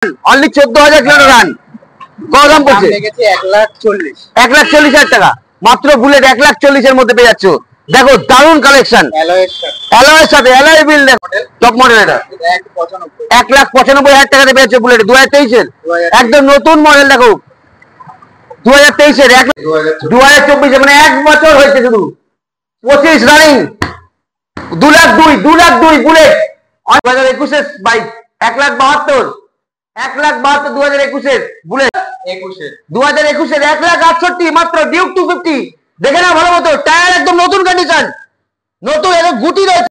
Only 14,000 kilometre run. কত দাম পড়ছে? 1,40,000 টাকা মাত্র। বুলেট 1,40,000 এর মধ্যে পেয়ে যাচ্ছ। দেখো দারুন কালেকশন, অ্যালয়ের সাথে অ্যালয় হুইল। দেখো টপ মডেল, এটা 1,95,000 টাকাতে পেয়ে যাচ্ছ বুলেট 2023 এর একদম নতুন মডেল। দেখো 2023 এর 2024 মানে 1 বছর হয়েছে শুধু। 25 রানিং 2,02,000 বুলেট। 2021 এর বাইক 1,72,000 2021 এর বুলেট। 2021 এর 1,68,000 মাত্র। ডিউক 250 দেখে না ভালো মতো, টায়ার একদম নতুন কন্ডিশন, নতুন এর গুটি রয়েছে।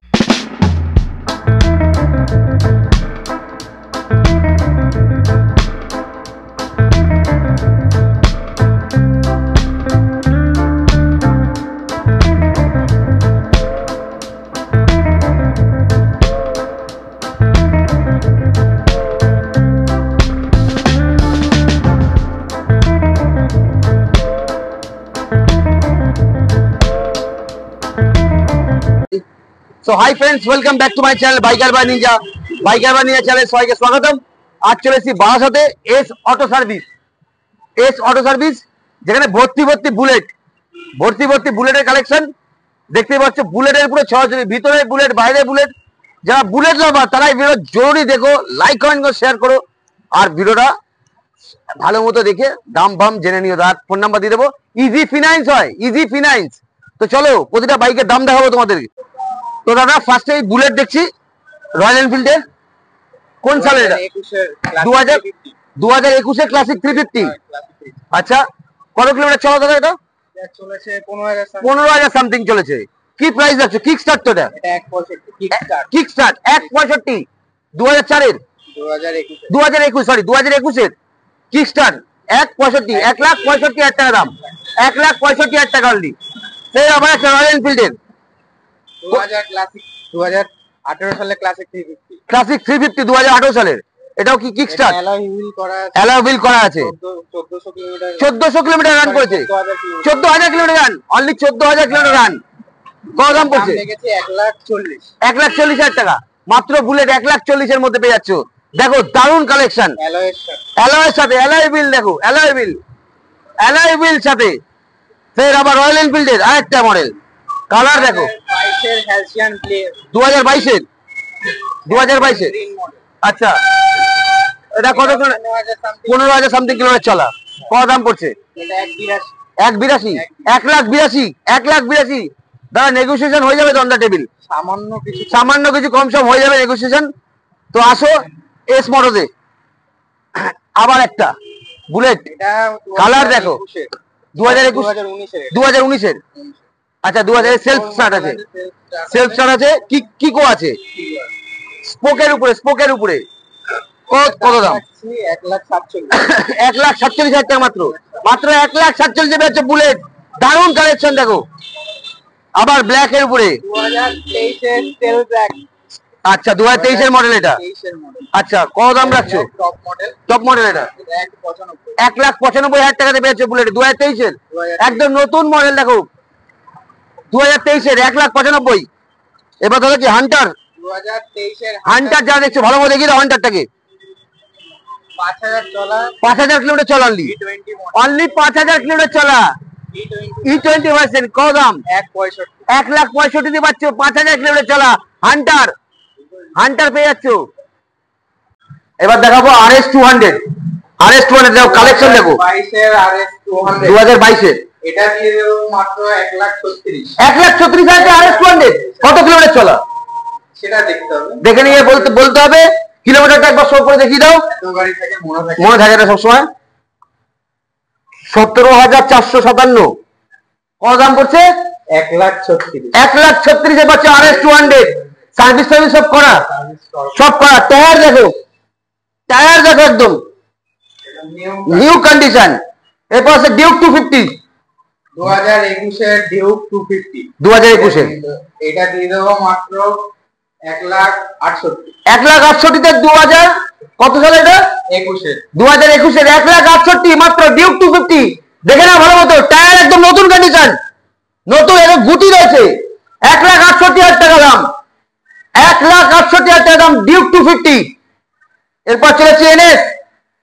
So hi friends, welcome back to my channel Biker by Ninja. Biker by Ninja চ্যানেলে সবাইকে স্বাগতম। আজ চলে এসেছি বারাসাতে এস অটো সার্ভিস, যেখানে ভর্তি বুলেটের কালেকশন দেখতে পাচ্ছ। বুলেটের পুরো ছড়াছড়ি, ভিতরে বুলেট বাইরে বুলেট। যারা বুলেট লাভার তারা এই ভিডিও জরুরি দেখো, লাইক কমেন্ট করো, শেয়ার করো, আর ভিডিওটা ভালো মতো দেখে দাম বাম জেনে নিও। তার ফোন নাম্বার দিয়ে দেবো। ইজি ফিনান্স হয়, ইজি ফিনান্স। তো চলো প্রতিটা বাইকের দাম দেখাবো তোমাদেরকে। তো দাদা ফার্স্টে এই বুলেট দেখছি রয়্যাল এনফিল্ডের, কোন সালের এটা? 2021 এর ক্লাসিক 350। আচ্ছা কত কিলোমিটার চলা দাদা এটা? চলেছে 15,000 সামথিং চলেছে। কি প্রাইস আছে? কিক স্টার্ট তো এটা? কিক স্টার্ট 1,65 2004 এর 2021 এর কিক স্টার্ট 1,65 1,65,000 টাকা দাম, 1,65,000 টাকা অনলি। সেই আবার একটা রয়্যাল এনফিল্ডের 2018 সালে ক্লাসিক 350 2018 সালের। এটাও কি কিক স্টার্ট? অ্যালয় হুইল করা আছে। 1400 কিলোমিটার রান করেছে। 14,000 kilometre run, only 14,000 kilometre run. কত দাম পড়ছে? 1,40,000 টাকা মাত্র। বুলেট 1,40,000 এর মধ্যে পেয়ে যাচ্ছ। দেখো দারুন কালেকশন, অ্যালয়ের সাথে অ্যালয় হুইল। দেখো অ্যালয় হুইল সাথে। ফের আবার রয়্যাল এনফিল্ডের আরেকটা মডেল, কালার দেখো 2022 এর। আচ্ছা এটা কত? 15,000 সামথিং কিলোমিটার চলা। কত দাম পড়ছে? 1,82,000 1,82,000 দাদা নেগোসিয়েশন হয়ে যাবে তো অন দ্য টেবিল? সামান্য কিছু কম সম হয়ে যাবে নেগোসিয়েশন। তো আসো এস মোটরসে আবার একটা বুলেট, কালার দেখো 2019 এর। আচ্ছা 2000 সেলফ স্টার্ট আছে, কিকো আছে, স্পোকের উপরে। কত দাম? 1,47,000 টাকা মাত্র। 1,47,000 পেয়েছে বুলেট। দারুন কালেকশন দেখো। আবার ব্ল্যাক এর উপরে। আচ্ছা 2023 এর মডেল এটা। আচ্ছা কত দাম রাখছো? টপ মডেল এটা 1,95,000 টাকাতে পেয়েছে বুলেট 2023 এর একদম নতুন মডেল। দেখো 2023 এর 1,95,000। এবার দাদা কি হান্টার? 2023 এর হান্টার যা দেখছো ভালো মতো দেখিয়ে দাও হান্টারটাকে। 5,000 কিলোমিটার চলা অনলি 5,000 কিলোমিটার চলা। E20 version. কত দাম? 1,65,000 দিয়ে পাচ্ছ 5,000 কিলোমিটার চলা হান্টার পেয়ে যাচ্ছ। এবার দেখাবো RS 200। দেখো কালেকশন দেখো 2022 এর। এটা দিয়ে দেব মাত্র 1,36,000 RS 200। কত কিলোমিটার চলা সেটা দেখতে হবে, দেখে নিয়ে বলতে হবে। কিলোমিটারটা একবার শো করে দেখিয়ে দাও। মনে থাকে না সবসময়। 17,457। কত দাম পড়ছে? 1,36,000 পাচ্ছে RS 200। সার্ভিস সব করা। টায়ার দেখো একদম নিউ কন্ডিশন। এরপর আছে ডিউক 250 2021 এর ডিউক 250 2021 এর। এটা দিয়ে দেব মাত্র 1,68,000 1,68,000 2000 কত সালে এটা? 2021 এর 1,68,000 মাত্র। ডিউক 250 দেখে না ভালো মতো, টায়ার একদম নতুন কন্ডিশন, নতুন এর গুটি রয়েছে। 1,68,000 টাকা দাম, 1,68,000 টাকা দাম ডিউক 250। এরপর চলেছে NS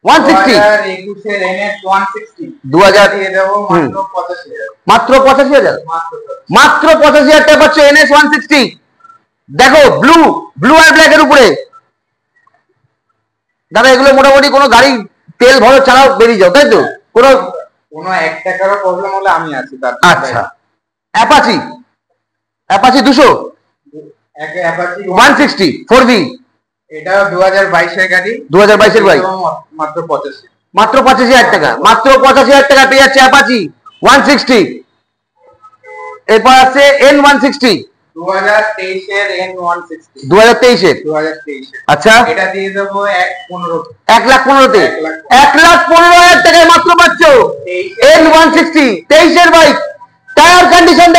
160 21 এর NS 160 2000 দিয়ে দেবো মাত্র 85,000 মাত্র 85,000 মাত্র 85,000 টাকা পাচ্ছ NS 160। দেখো ব্লু আর ব্ল্যাক এর উপরে দাদা, এগুলো মোটামুটি কোনো গাড়ি তেল ভরো ছাড়াও বেরিয়ে যাও, তাই তো? কোনো 1 টাকারও প্রবলেম হলে আমি আছি তার। আচ্ছা, অ্যাপাচি 200 অ্যাপাচি 160 4V, এটা 2022 এর গাড়ি, 2022 এর বাইক, মাত্র 85, মাত্র 85,000 টাকা, মাত্র 85,000 টাকা পেয়ে যাচ্ছে অ্যাপাচি 160। এরপর আছে N160 2023 এর N160, 2023 এর। 2023 এর। আচ্ছা, এটা দিয়ে দেবো 1,15,000, 1,15,000-তে 1,15,000 টাকায় মাত্র পাচ্ছ N160 23 এর বাইক। টায়ার কন্ডিশন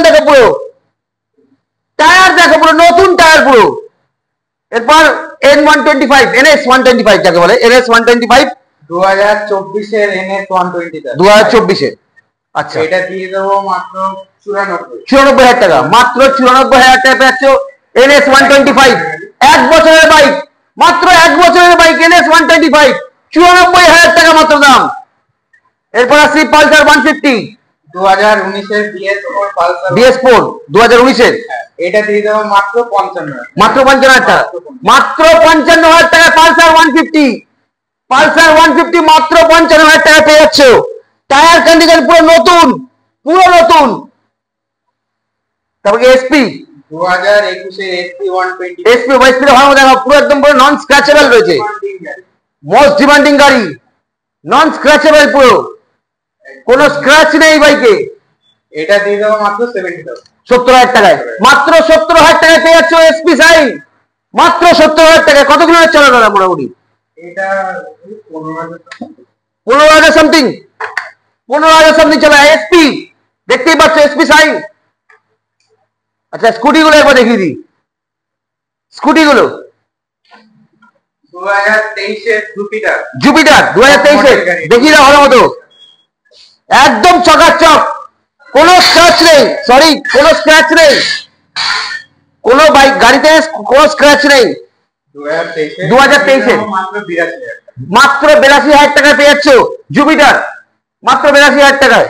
দেখো, পুরো টায়ার দেখো, পুরো নতুন টায়ার পুরো। এরপর N125 NS 125 যাকে বলে, NS 125 2024 এর NS 120, 2024 এর। আচ্ছা, এটা দিয়ে দেবো মাত্র 94, 94,000 টাকা, মাত্র 94,000 টাকা পাচ্ছ NS 125। 1 বছরের বাইক, মাত্র 1 বছরের বাইক NS 125, 94,000 টাকা মাত্র দাম। এরপর আসছি পালসার 150 2019 এর BS4 পালসার, BS4 2019 এর। এটা দিয়ে দেবো মাত্র 55, মাত্র 55,000 টাকা, মাত্র 55,000 টাকা পালসার 150, পালসার 150 মাত্র 55,000 টাকা পেয়ে যাচ্ছ। টায়ার কন্ডিশন পুরো নতুন, তারপর এসপি 2021 এর SP 120, এসপি ভালো দেখো, পুরো একদম পুরো নন স্ক্র্যাচেবল রয়েছে, মোস্ট ডিমান্ডিং গাড়ি, নন স্ক্র্যাচেবল, পুরো কোনো স্ক্র্যাচ নেই বাইকে। এটা দিয়ে দেবো মাত্র 70,000, 70,000 টাকায়, মাত্র 70,000 টাকায় পেয়ে যাচ্ছ এসপি সাইন, মাত্র 70,000 টাকায়। কত কিলোমিটার চলে দাদা মোটামুটি? এটা 15,000, 15,000 সামথিং, 15,000 সামথিং চলে এসপি, দেখতেই পাচ্ছ এসপি সাইন। আচ্ছা, স্কুটি গুলো একবার দেখিয়ে দিই, স্কুটি গুলো 2023 এর জুপিটার, 2023 এর দেখিয়ে দাও ভালো মতো, একদম চকাচক, কোনো স্ক্র্যাচ নেই, কোনো স্ক্র্যাচ নেই, কোনো বাইক গাড়িতে কোনো স্ক্র্যাচ নেই। 2023 এর মাত্র 82,000 টাকায় পেয়ে যাচ্ছ জুপিটার, মাত্র 82,000 টাকায়।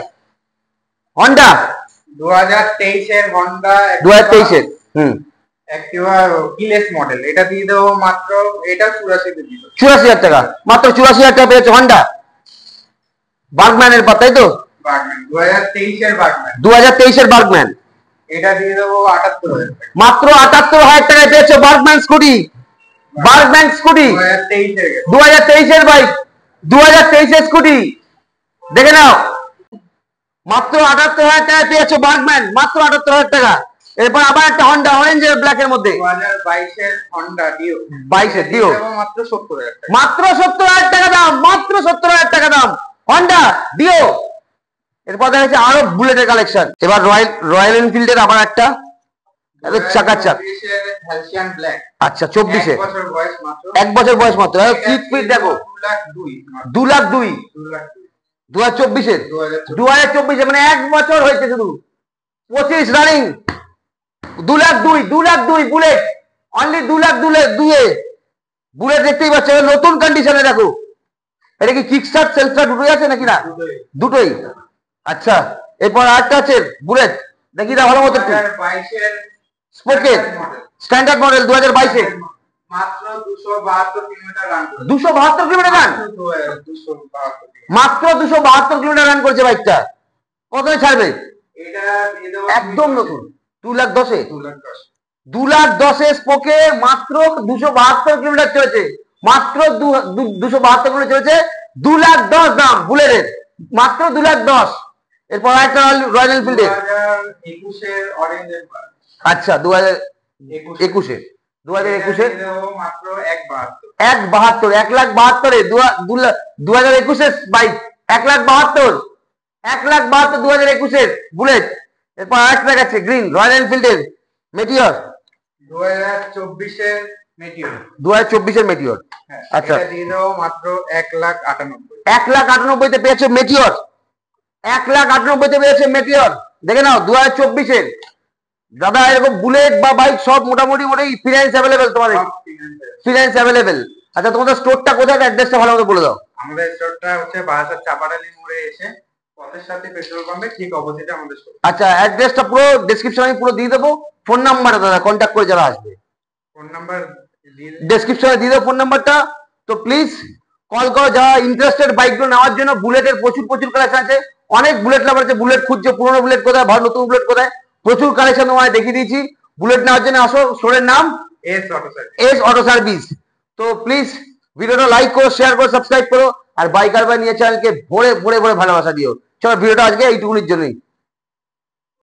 হন্ডা 2023 এর হন্ডা 2023 এর অ্যাক্টিভা কিলেস মডেল, এটা দিয়ে দেবো মাত্র, এটা 84 তে দিল, 84,000 টাকা, মাত্র 84,000 টাকা পেয়ে যাচ্ছ হন্ডা বার্গম্যান এর পর, তাই তো? বার্গম্যান 2023 এর বার্গম্যান, 2023 এর বার্গম্যান, এটা দিয়ে দেবো 78,000 টাকা, মাত্র 78,000 টাকায় পেয়েছো বার্গম্যান স্কুটি, 2023 এর বাইক, 2023 এর স্কুটি দেখে নাও, মাত্র 78,000 টাকায় পেয়েছো বার্গম্যান, মাত্র 78,000 টাকা। এরপর আবার একটা হন্ডা অরেঞ্জ এর ব্ল্যাক এর মধ্যে, 2022 এর হন্ডা ডিও, 22 এর ডিও, মাত্র 70,000 টাকা, মাত্র 70,000 টাকা দাম, মাত্র 70,000 টাকা দাম হন্ডা ডিও। এরপর দেখা যাচ্ছে আরো বুলেটের কালেকশন। এবার রয়্যাল এনফিল্ডের আবার একটা চাকাচাক, আচ্ছা 24 এর, 1 বছর বয়স মাত্র, সিট ফিট দেখো 2,02,000, 2024 এর, 2024 মানে 1 বছর হয়েছে শুধু, 25 রানিং, 2,02,000 বুলেট, অনলি 2,02,000 বুলেট দেখতেই পাচ্ছ, নতুন কন্ডিশনে দেখো। এটা কি কিক স্টার্ট সেলফ স্টার্ট দুটোই আছে নাকি? না, দুটোই। আচ্ছা, এরপর আরেকটা আছে বুলেট, দেখি না ভালো মতো, স্পোকেন স্ট্যান্ডার্ড মডেল 2022 এর, মাত্র 272 কিলোমিটার রান, 272 কিলোমিটার রান, মাত্র 272 কিলোমিটার রান করেছে বাইকটা। কত ছাড়বে? এটা দিয়ে দেবো একদম নতুন, 2,10,000, 2,10,000 স্পোকে, মাত্র 272 কিলোমিটার চলেছে, মাত্র 272 কিলোমিটার চলেছে, 2,10,000 দাম বুলেটের, মাত্র 2,10,000। এরপর একটা রয়্যাল এনফিল্ডের 2021 এর অরেঞ্জ এম্পায়ার, আচ্ছা 2021 এর, 2021 এর মাত্র 1,72, 1,72, 1,72 এ 2021 এর বাইক, 1,72, 1,72 2021 এর বুলেট। এরপর আরেকটা দেখাচ্ছে গ্রিন রয়্যাল এনফিল্ডের মেটিওর, 2024 এর মেটিওর, 2024 এর মেটিওর। আচ্ছা, এটা দিয়ে দেবো মাত্র 1,98,000, 1,98,000 তে পেয়েছে মেটিওর, 1,98,000 তে পেয়েছে মেটিওর। দেখে নাও 2024 এর দাদা, এরকম বুলেট বা বাইক সব মোটামুটি ফিনান্স অ্যাভেলেবেল, তোমাদের ফিনান্স অ্যাভেলেবেল। আচ্ছা, তোমাদের স্টোরটা কোথায়, অ্যাড্রেসটা ভালো মতো বলে দাও। আমাদের স্টোরটা হচ্ছে বারাসাত চাপাডালি মোড়ে এসে পথের সাথে পেট্রোল পাম্পে ঠিক অপোজিটে আমাদের স্টোর। আচ্ছা, অ্যাড্রেসটা পুরো ডেসক্রিপশনে আমি পুরো দিয়ে দেবো। ফোন নাম্বারটা দাদা কন্ট্যাক্ট করে যারা আসবে, ফোন নাম্বার ডেসক্রিপশনে দিয়ে দেবো ফোন নাম্বারটা। তো প্লিজ কল করো যারা ইন্টারেস্টেড বাইকগুলো নেওয়ার জন্য। বুলেটের প্রচুর প্রচুর কালেকশন আছে, অনেক বুলেট লাভার আছে, বুলেট খুঁজছে, পুরোনো বুলেট কোথায়, ভালো নতুন বুলেট কোথায়, প্রচুর কালেকশন তোমায় দেখিয়ে দিয়েছি। বুলেট নেওয়ার জন্য আসো, স্টোরের নাম S auto service. S auto service. তো প্লিজ ভিডিওটা লাইক করো, শেয়ার করো, সাবস্ক্রাইব করো, আর বাইকার বাই নিয়ে চ্যানেলকে ভরে ভরে ভরে ভালোবাসা দিও। চলো ভিডিওটা আজকে এইটুকুনির জন্যই।